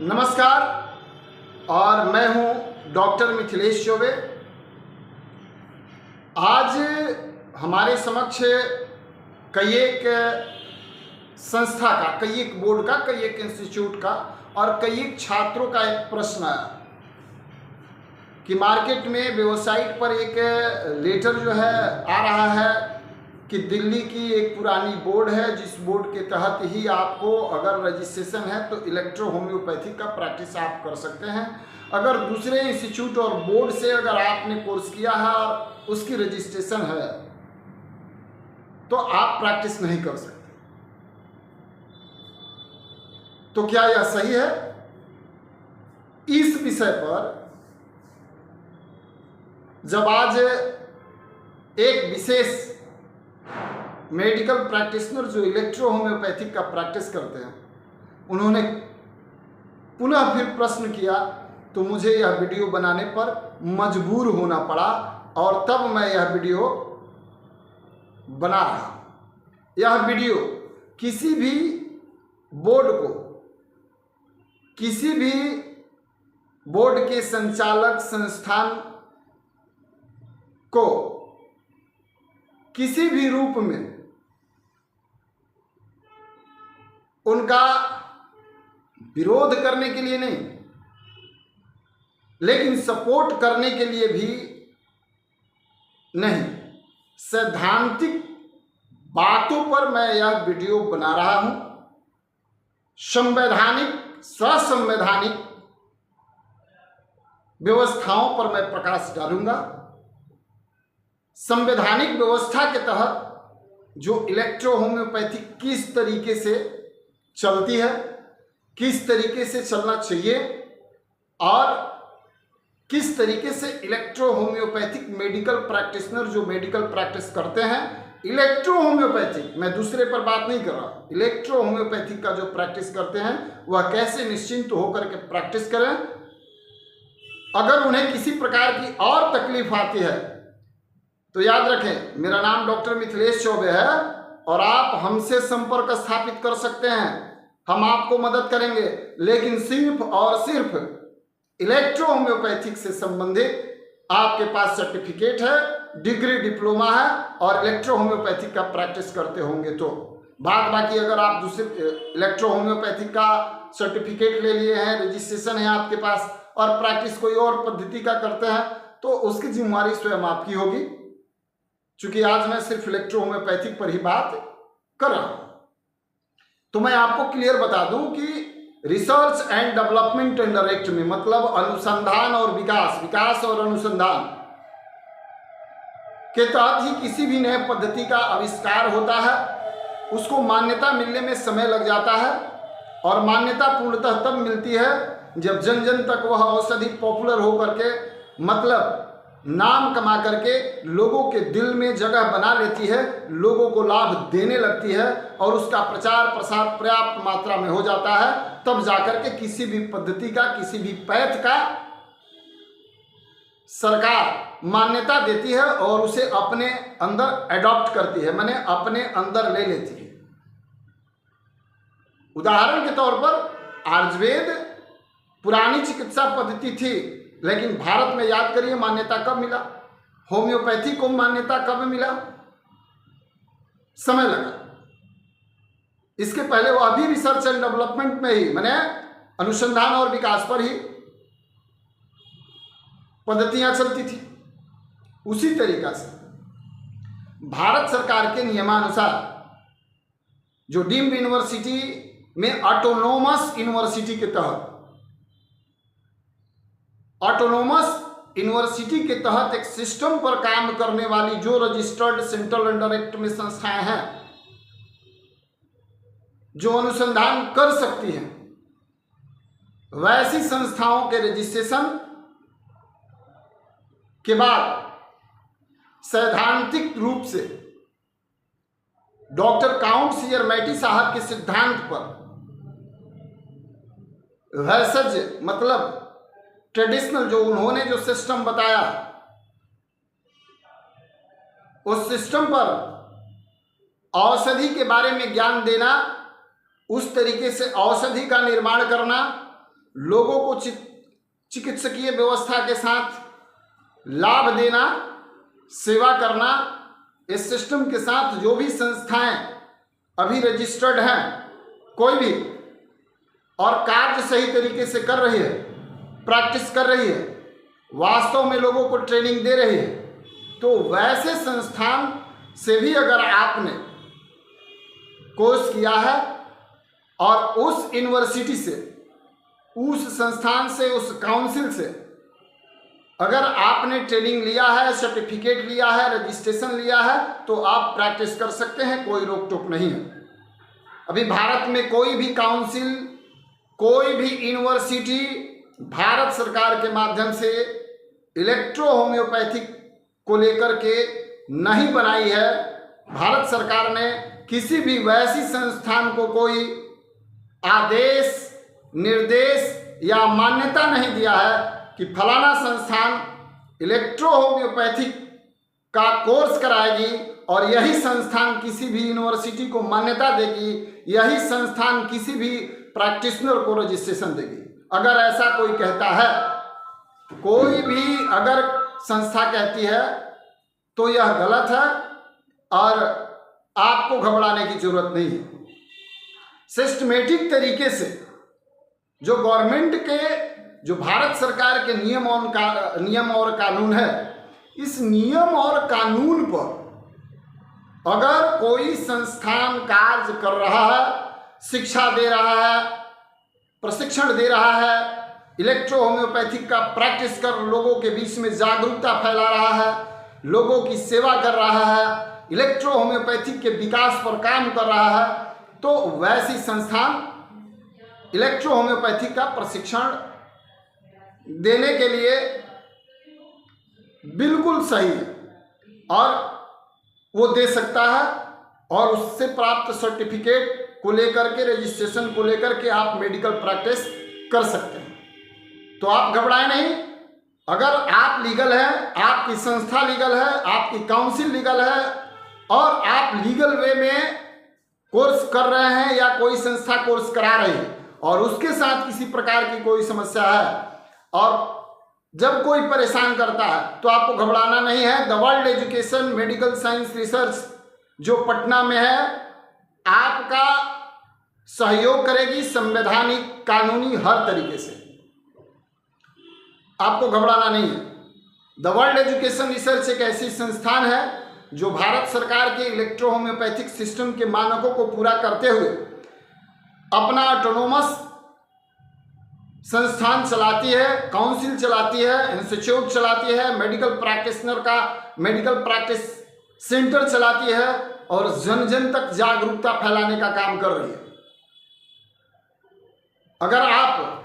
नमस्कार और मैं हूं डॉक्टर मिथिलेश चौबे। आज हमारे समक्ष कई एक संस्था का, कई एक बोर्ड का, कई एक इंस्टीट्यूट का और कई एक छात्रों का एक प्रश्न आया कि मार्केट में वेबसाइट पर एक लेटर जो है आ रहा है कि दिल्ली की एक पुरानी बोर्ड है, जिस बोर्ड के तहत ही आपको अगर रजिस्ट्रेशन है तो इलेक्ट्रो होम्योपैथिक का प्रैक्टिस आप कर सकते हैं। अगर दूसरे इंस्टीट्यूट और बोर्ड से अगर आपने कोर्स किया है और उसकी रजिस्ट्रेशन है तो आप प्रैक्टिस नहीं कर सकते। तो क्या यह सही है? इस विषय पर जब आज एक विशेष मेडिकल प्रैक्टिशनर जो इलेक्ट्रो होम्योपैथिक का प्रैक्टिस करते हैं, उन्होंने पुनः फिर प्रश्न किया तो मुझे यह वीडियो बनाने पर मजबूर होना पड़ा और तब मैं यह वीडियो बना रहा हूं। यह वीडियो किसी भी बोर्ड को, किसी भी बोर्ड के संचालक संस्थान को किसी भी रूप में उनका विरोध करने के लिए नहीं, लेकिन सपोर्ट करने के लिए भी नहीं, सैद्धांतिक बातों पर मैं यह वीडियो बना रहा हूं। संवैधानिक, स्वसंवैधानिक व्यवस्थाओं पर मैं प्रकाश डालूंगा। संवैधानिक व्यवस्था के तहत जो इलेक्ट्रो होम्योपैथिक किस तरीके से चलती है, किस तरीके से चलना चाहिए और किस तरीके से इलेक्ट्रो होम्योपैथिक मेडिकल प्रैक्टिशनर जो मेडिकल प्रैक्टिस करते हैं, इलेक्ट्रो होम्योपैथिक, मैं दूसरे पर बात नहीं कर रहा, इलेक्ट्रो होम्योपैथिक का जो प्रैक्टिस करते हैं वह कैसे निश्चिंत होकर के प्रैक्टिस करें। अगर उन्हें किसी प्रकार की और तकलीफ आती है तो याद रखें, मेरा नाम डॉक्टर मिथिलेश चौबे है और आप हमसे संपर्क स्थापित कर सकते हैं। हम आपको मदद करेंगे, लेकिन सिर्फ और सिर्फ इलेक्ट्रो होम्योपैथिक से संबंधित आपके पास सर्टिफिकेट है, डिग्री, डिप्लोमा है और इलेक्ट्रो होम्योपैथिक का प्रैक्टिस करते होंगे तो। बाकी अगर आप दूसरे इलेक्ट्रो होम्योपैथिक का सर्टिफिकेट ले लिए हैं, रजिस्ट्रेशन है आपके पास और प्रैक्टिस कोई और पद्धति का करते हैं तो उसकी जिम्मेवारी स्वयं आपकी होगी। चूंकि आज मैं सिर्फ इलेक्ट्रो होम्योपैथिक पर ही बात कर रहा हूं, तो मैं आपको क्लियर बता दूं कि research and development under act में, मतलब अनुसंधान और विकास और अनुसंधान के तहत ही किसी भी नए पद्धति का आविष्कार होता है। उसको मान्यता मिलने में समय लग जाता है और मान्यता पूर्णतः तब मिलती है जब जन जन तक वह औषधि पॉपुलर होकर के, मतलब नाम कमा करके लोगों के दिल में जगह बना लेती है, लोगों को लाभ देने लगती है और उसका प्रचार प्रसार पर्याप्त मात्रा में हो जाता है, तब जाकर के किसी भी पद्धति का, किसी भी पैथ का सरकार मान्यता देती है और उसे अपने अंदर एडॉप्ट करती है, माने अपने अंदर ले लेती है। उदाहरण के तौर पर आयुर्वेद पुरानी चिकित्सा पद्धति थी, लेकिन भारत में याद करिए मान्यता कब मिला, होम्योपैथी को मान्यता कब मिला? समय लगा। इसके वो अभी रिसर्च एंड डेवलपमेंट में ही, माने अनुसंधान और विकास पर ही पद्धतियां चलती थी। उसी तरीका से भारत सरकार के नियमानुसार जो डीम्ड यूनिवर्सिटी में ऑटोनोमस यूनिवर्सिटी के तहत, ऑटोनोमस यूनिवर्सिटी के तहत एक सिस्टम पर काम करने वाली जो रजिस्टर्ड सेंट्रल अंडर एक्ट में संस्थाएं हैं जो अनुसंधान कर सकती हैं, वैसी संस्थाओं के रजिस्ट्रेशन के बाद सैद्धांतिक रूप से डॉक्टर काउंट सीयर मैटी साहब के सिद्धांत पर वैसज, मतलब ट्रेडिशनल, जो उन्होंने जो सिस्टम बताया, उस सिस्टम पर औषधि के बारे में ज्ञान देना, उस तरीके से औषधि का निर्माण करना, लोगों को चिकित्सकीय व्यवस्था के साथ लाभ देना, सेवा करना, इस सिस्टम के साथ जो भी संस्थाएं अभी रजिस्टर्ड हैं कोई भी, और कार्य सही तरीके से कर रही है, प्रैक्टिस कर रही है, वास्तव में लोगों को ट्रेनिंग दे रही है, तो वैसे संस्थान से भी अगर आपने कोर्स किया है और उस यूनिवर्सिटी से, उस संस्थान से, उस काउंसिल से अगर आपने ट्रेनिंग लिया है, सर्टिफिकेट लिया है, रजिस्ट्रेशन लिया है, तो आप प्रैक्टिस कर सकते हैं, कोई रोक टोक नहीं है। अभी भारत में कोई भी काउंसिल, कोई भी यूनिवर्सिटी भारत सरकार के माध्यम से इलेक्ट्रो होम्योपैथिक को लेकर के नहीं बनाई है। भारत सरकार ने किसी भी वैसी संस्थान को कोई आदेश, निर्देश या मान्यता नहीं दिया है कि फलाना संस्थान इलेक्ट्रो होम्योपैथिक का कोर्स कराएगी और यही संस्थान किसी भी यूनिवर्सिटी को मान्यता देगी, यही संस्थान किसी भी प्रैक्टिशनर को रजिस्ट्रेशन देगी। अगर ऐसा कोई कहता है, कोई भी अगर संस्था कहती है, तो यह गलत है और आपको घबराने की जरूरत नहीं है। सिस्टमेटिक तरीके से जो गवर्नमेंट के, जो भारत सरकार के नियम और कानून है, इस नियम और कानून पर अगर कोई संस्थान कार्य कर रहा है, शिक्षा दे रहा है, प्रशिक्षण दे रहा है, इलेक्ट्रो होम्योपैथिक का प्रैक्टिस कर लोगों के बीच में जागरूकता फैला रहा है, लोगों की सेवा कर रहा है, इलेक्ट्रो होम्योपैथिक के विकास पर काम कर रहा है, तो वैसी संस्थान इलेक्ट्रो होम्योपैथिक का प्रशिक्षण देने के लिए बिल्कुल सही है और वो दे सकता है। और उससे प्राप्त सर्टिफिकेट को लेकर के, रजिस्ट्रेशन को लेकर के आप मेडिकल प्रैक्टिस कर सकते हैं। तो आप घबराएं नहीं। अगर आप लीगल हैं, आपकी संस्था लीगल है, आपकी काउंसिल लीगल है और आप लीगल वे में कोर्स कर रहे हैं या कोई संस्था कोर्स करा रही है और उसके साथ किसी प्रकार की कोई समस्या है और जब कोई परेशान करता है, तो आपको घबराना नहीं है। The world education medical science research जो पटना में है, आपका सहयोग करेगी संवैधानिक, कानूनी, हर तरीके से। आपको घबराना नहीं है। द वर्ल्ड एजुकेशन रिसर्च एक ऐसी संस्थान है जो भारत सरकार के इलेक्ट्रो होम्योपैथिक सिस्टम के मानकों को पूरा करते हुए अपना ऑटोनोमस संस्थान चलाती है, काउंसिल चलाती है, इंस्टीट्यूट चलाती है, मेडिकल प्रैक्टिशनर का मेडिकल प्रैक्टिस सेंटर चलाती है और जन जन तक जागरूकता फैलाने का काम कर रही है। अगर आप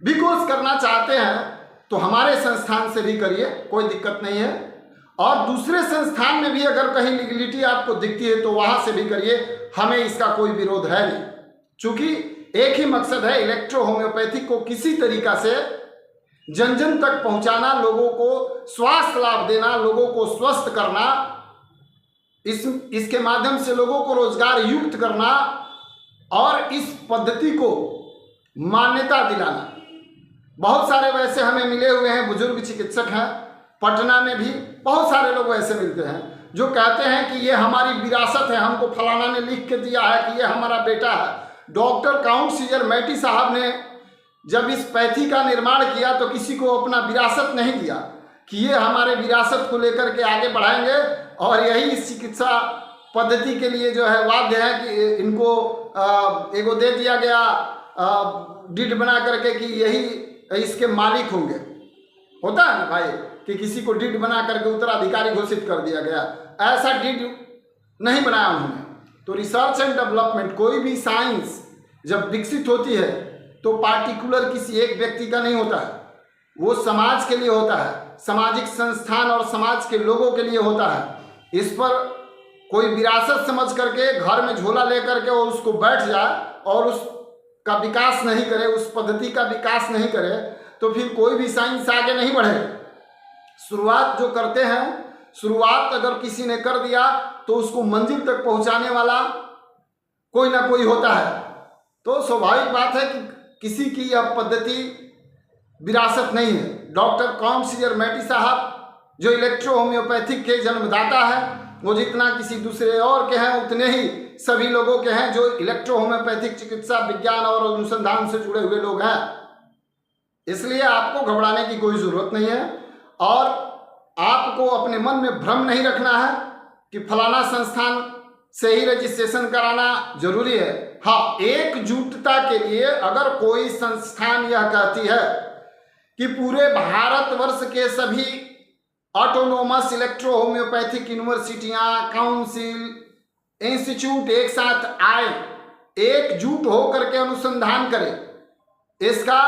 भी कोर्स करना चाहते हैं तो हमारे संस्थान से भी करिए, कोई दिक्कत नहीं है। और दूसरे संस्थान में भी अगर कहीं लीगलिटी आपको दिखती है तो वहां से भी करिए, हमें इसका कोई विरोध है नहीं। चूंकि एक ही मकसद है, इलेक्ट्रो होम्योपैथिक को किसी तरीका से जन जन तक पहुंचाना, लोगों को स्वास्थ्य लाभ देना, लोगों को स्वस्थ करना, इसके माध्यम से लोगों को रोजगार युक्त करना और इस पद्धति को मान्यता दिलाना। बहुत सारे वैसे हमें मिले हुए हैं, बुजुर्ग चिकित्सक हैं, पटना में भी बहुत सारे लोग वैसे मिलते हैं जो कहते हैं कि ये हमारी विरासत है, हमको फलाना ने लिख के दिया है कि ये हमारा बेटा है। डॉक्टर काउंट सीजर मैटी साहब ने जब इस पैथी का निर्माण किया तो किसी को अपना विरासत नहीं दिया कि ये हमारे विरासत को लेकर के आगे बढ़ाएंगे और यही इस चिकित्सा पद्धति के लिए जो है वाद्य है कि इनको एगो दे दिया गया डीड बना करके कि यही इसके मालिक होंगे। होता है ना भाई कि किसी को डीड बना करके उत्तराधिकारी घोषित कर दिया गया, ऐसा डीड नहीं बनाया उन्होंने। तो रिसर्च एंड डेवलपमेंट, कोई भी साइंस जब विकसित होती है तो पार्टिकुलर किसी एक व्यक्ति का नहीं होता है, वो समाज के लिए होता है, सामाजिक संस्थान और समाज के लोगों के लिए होता है। इस पर कोई विरासत समझ करके घर में झोला लेकर के और उसको बैठ जाए और उसका विकास नहीं करे, उस पद्धति का विकास नहीं करे, तो फिर कोई भी साइंस आगे नहीं बढ़े। शुरुआत जो करते हैं, शुरुआत अगर किसी ने कर दिया तो उसको मंजिल तक पहुंचाने वाला कोई ना कोई होता है। तो स्वाभाविक बात है कि किसी की यह पद्धति विरासत नहीं है। डॉक्टर कॉमसीजर मैटी साहब जो इलेक्ट्रो होम्योपैथिक के जन्मदाता है, वो जितना किसी दूसरे और के हैं उतने ही सभी लोगों के हैं जो इलेक्ट्रो होम्योपैथिक चिकित्सा विज्ञान और अनुसंधान से जुड़े हुए लोग हैं। इसलिए आपको घबराने की कोई जरूरत नहीं है और आपको अपने मन में भ्रम नहीं रखना है कि फलाना संस्थान से ही रजिस्ट्रेशन कराना जरूरी है। हाँ, एकजुटता के लिए अगर कोई संस्थान यह कहती है कि पूरे भारतवर्ष के सभी ऑटोनोमस इलेक्ट्रो होम्योपैथिक यूनिवर्सिटियां, काउंसिल, इंस्टीट्यूट एक साथ आए, एकजुट होकर के अनुसंधान करें, इसका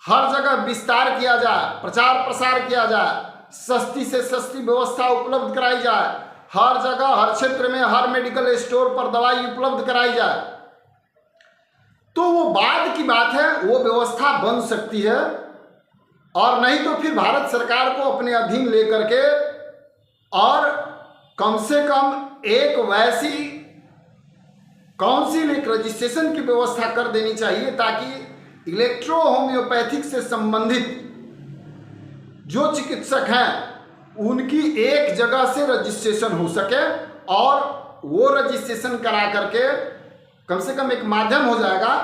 हर जगह विस्तार किया जाए, प्रचार प्रसार किया जाए, सस्ती से सस्ती व्यवस्था उपलब्ध कराई जाए, हर जगह हर क्षेत्र में हर मेडिकल स्टोर पर दवाई उपलब्ध कराई जाए, तो वो बाद की बात है, वो व्यवस्था बन सकती है। और नहीं तो फिर भारत सरकार को अपने अधीन लेकर के और कम से कम एक वैसी काउंसिल, एक रजिस्ट्रेशन की व्यवस्था कर देनी चाहिए ताकि इलेक्ट्रो होम्योपैथिक से संबंधित जो चिकित्सक हैं उनकी एक जगह से रजिस्ट्रेशन हो सके और वो रजिस्ट्रेशन करा करके कम से कम एक माध्यम हो जाएगा,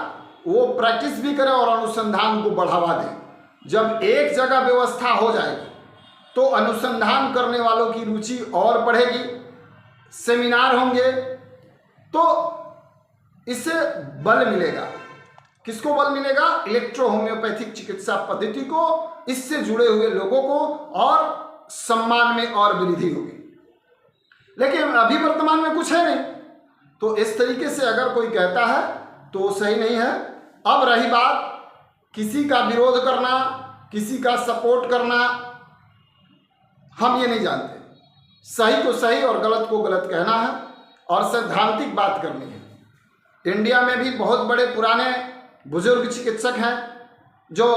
वो प्रैक्टिस भी करे और अनुसंधान को बढ़ावा दे। जब एक जगह व्यवस्था हो जाएगी तो अनुसंधान करने वालों की रुचि और बढ़ेगी, सेमिनार होंगे तो इससे बल मिलेगा। किसको बल मिलेगा? इलेक्ट्रो होम्योपैथिक चिकित्सा पद्धति को, इससे जुड़े हुए लोगों को, और सम्मान में और वृद्धि होगी। लेकिन अभी वर्तमान में कुछ है नहीं, तो इस तरीके से अगर कोई कहता है तो सही नहीं है। अब रही बात किसी का विरोध करना, किसी का सपोर्ट करना, हम ये नहीं जानते। सही को सही और गलत को गलत कहना है और सैद्धांतिक बात करनी है। इंडिया में भी बहुत बड़े पुराने बुजुर्ग चिकित्सक हैं जो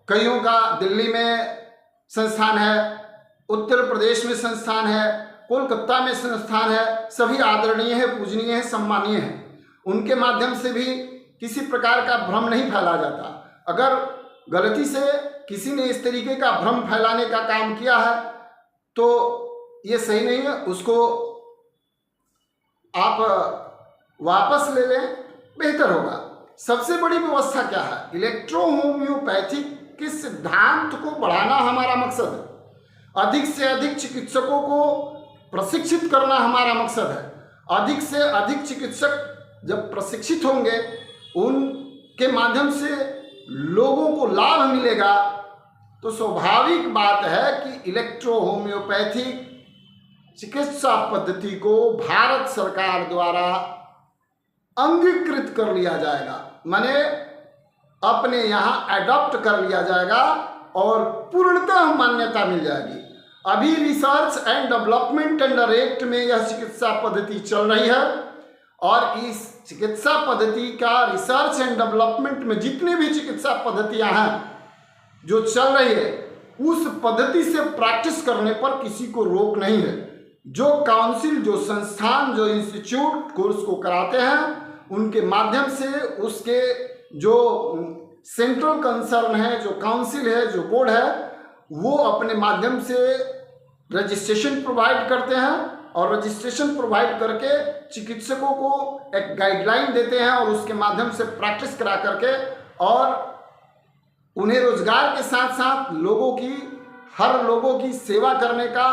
कईयों का दिल्ली में संस्थान है, उत्तर प्रदेश में संस्थान है, कोलकाता में संस्थान है, सभी आदरणीय है, पूजनीय है, सम्मानीय है। उनके माध्यम से भी किसी प्रकार का भ्रम नहीं फैला जाता। अगर गलती से किसी ने इस तरीके का भ्रम फैलाने का काम किया है तो ये सही नहीं है, उसको आप वापस ले लें, बेहतर होगा। सबसे बड़ी व्यवस्था क्या है? इलेक्ट्रो होम्योपैथिक के सिद्धांत को बढ़ाना हमारा मकसद है। अधिक से अधिक चिकित्सकों को प्रशिक्षित करना हमारा मकसद है। अधिक से अधिक चिकित्सक जब प्रशिक्षित होंगे, उनके माध्यम से लोगों को लाभ मिलेगा, तो स्वाभाविक बात है कि इलेक्ट्रो होम्योपैथिक चिकित्सा पद्धति को भारत सरकार द्वारा अंगीकृत कर लिया जाएगा, माने अपने यहाँ अडॉप्ट कर लिया जाएगा और पूर्णतः मान्यता मिल जाएगी। अभी research and development under act में यह चिकित्सा पद्धति चल रही है और इस चिकित्सा पद्धति का रिसर्च एंड डेवलपमेंट में जितनी भी चिकित्सा पद्धतियां हैं जो चल रही है, उस पद्धति से प्रैक्टिस करने पर किसी को रोक नहीं है। जो काउंसिल, जो संस्थान, जो इंस्टीट्यूट कोर्स को कराते हैं, उनके माध्यम से उसके जो सेंट्रल कंसर्न है, जो काउंसिल है, जो बोर्ड है, वो अपने माध्यम से रजिस्ट्रेशन प्रोवाइड करते हैं और रजिस्ट्रेशन प्रोवाइड करके चिकित्सकों को एक गाइडलाइन देते हैं और उसके माध्यम से प्रैक्टिस करा करके और उन्हें रोजगार के साथ साथ लोगों की, हर लोगों की सेवा करने का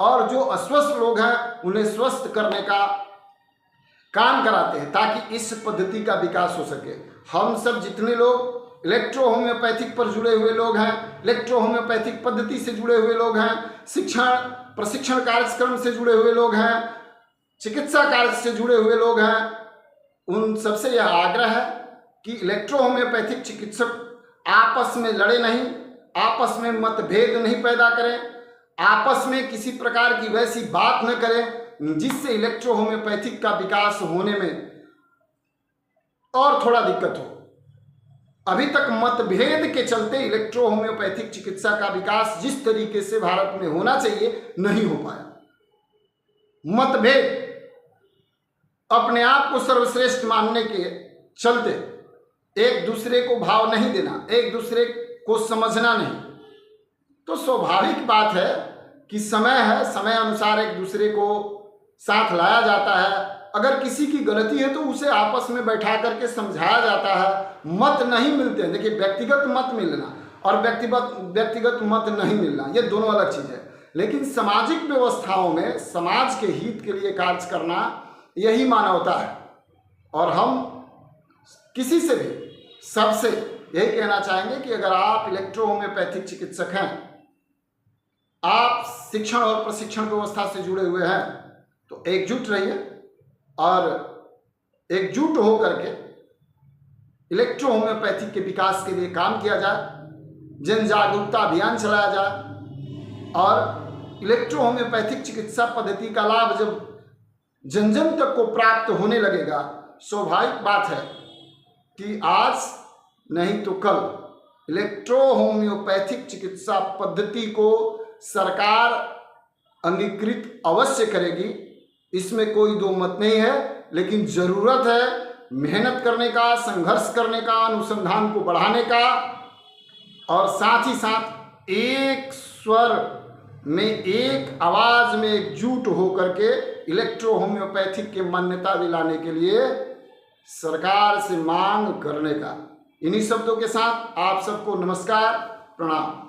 और जो अस्वस्थ लोग हैं उन्हें स्वस्थ करने का काम कराते हैं ताकि इस पद्धति का विकास हो सके। हम सब जितने लोग इलेक्ट्रो होम्योपैथिक पर जुड़े हुए लोग हैं, इलेक्ट्रो होम्योपैथिक पद्धति से जुड़े हुए लोग हैं, शिक्षण प्रशिक्षण कार्यक्रम से जुड़े हुए लोग हैं, चिकित्सा कार्य से जुड़े हुए लोग हैं, उन सबसे यह आग्रह है कि इलेक्ट्रो होम्योपैथिक चिकित्सक आपस में लड़े नहीं, आपस में मतभेद नहीं पैदा करें, आपस में किसी प्रकार की वैसी बात न करें जिससे इलेक्ट्रो होम्योपैथिक का विकास होने में और थोड़ा दिक्कत हो। अभी तक मतभेद के चलते इलेक्ट्रो होम्योपैथिक चिकित्सा का विकास जिस तरीके से भारत में होना चाहिए नहीं हो पाया। मतभेद अपने आप को सर्वश्रेष्ठ मानने के चलते एक दूसरे को भाव नहीं देना, एक दूसरे को समझना नहीं। तो स्वाभाविक बात है कि समय है, समय अनुसार एक दूसरे को साथ लाया जाता है। अगर किसी की गलती है तो उसे आपस में बैठा करके समझाया जाता है। मत नहीं मिलते हैं, देखिए व्यक्तिगत मत मिलना और व्यक्तिगत मत नहीं मिलना, ये दोनों अलग चीज है। लेकिन सामाजिक व्यवस्थाओं में समाज के हित के लिए कार्य करना यही मानवता है। और हम किसी से भी, सबसे यही कहना चाहेंगे कि अगर आप इलेक्ट्रो होम्योपैथिक चिकित्सक हैं, आप शिक्षण और प्रशिक्षण व्यवस्था से जुड़े हुए हैं, तो एकजुट रहिए और एकजुट होकर के इलेक्ट्रो होम्योपैथी के विकास के लिए काम किया जाए, जन जागरूकता अभियान चलाया जाए और इलेक्ट्रो होम्योपैथिक चिकित्सा पद्धति का लाभ जब जन जन तक को प्राप्त होने लगेगा, स्वाभाविक बात है कि आज नहीं तो कल इलेक्ट्रो होम्योपैथिक चिकित्सा पद्धति को सरकार अंगीकृत अवश्य करेगी, इसमें कोई दो मत नहीं है। लेकिन जरूरत है मेहनत करने का, संघर्ष करने का, अनुसंधान को बढ़ाने का और साथ ही साथ एक स्वर में, एक आवाज में एकजुट होकर के इलेक्ट्रो होम्योपैथिक के मान्यता दिलाने के लिए सरकार से मांग करने का। इन्हीं शब्दों के साथ आप सबको नमस्कार, प्रणाम।